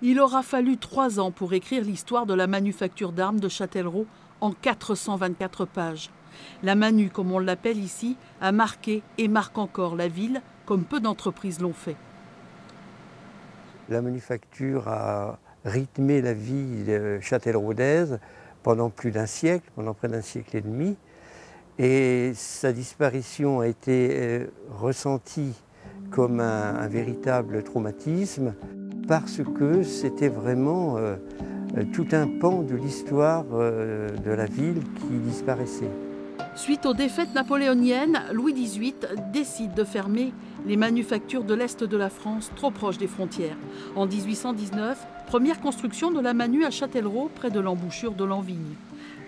Il aura fallu 3 ans pour écrire l'histoire de la manufacture d'armes de Châtellerault en 424 pages. La Manu, comme on l'appelle ici, a marqué et marque encore la ville, comme peu d'entreprises l'ont fait. La manufacture a rythmé la vie châtelleraultaise pendant plus d'un siècle, pendant près d'un siècle et demi. Et sa disparition a été ressentie comme un véritable traumatisme parce que c'était vraiment tout un pan de l'histoire de la ville qui disparaissait. Suite aux défaites napoléoniennes, Louis XVIII décide de fermer les manufactures de l'Est de la France, trop proches des frontières. En 1819, première construction de la Manu à Châtellerault, près de l'embouchure de l'Envigne.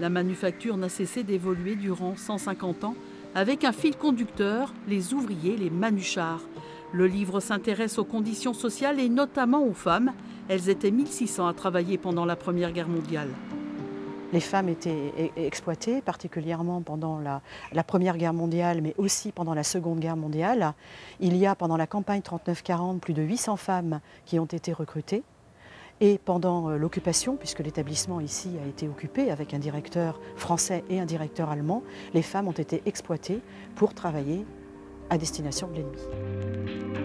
La manufacture n'a cessé d'évoluer durant 150 ans, avec un fil conducteur, les ouvriers, les manuchards. Le livre s'intéresse aux conditions sociales et notamment aux femmes. Elles étaient 1600 à travailler pendant la Première Guerre mondiale. Les femmes étaient exploitées, particulièrement pendant la Première Guerre mondiale, mais aussi pendant la Seconde Guerre mondiale. Il y a, pendant la campagne 39-40, plus de 800 femmes qui ont été recrutées. Et pendant l'occupation, puisque l'établissement ici a été occupé avec un directeur français et un directeur allemand, les femmes ont été exploitées pour travailler à destination de l'ennemi.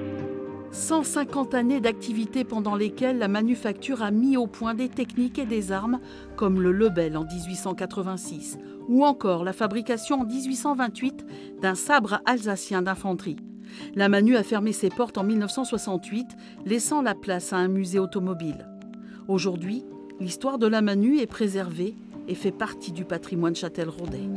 150 années d'activité pendant lesquelles la manufacture a mis au point des techniques et des armes comme le Lebel en 1886 ou encore la fabrication en 1828 d'un sabre alsacien d'infanterie. La Manu a fermé ses portes en 1968, laissant la place à un musée automobile. Aujourd'hui, l'histoire de la Manu est préservée et fait partie du patrimoine châtelleraudais.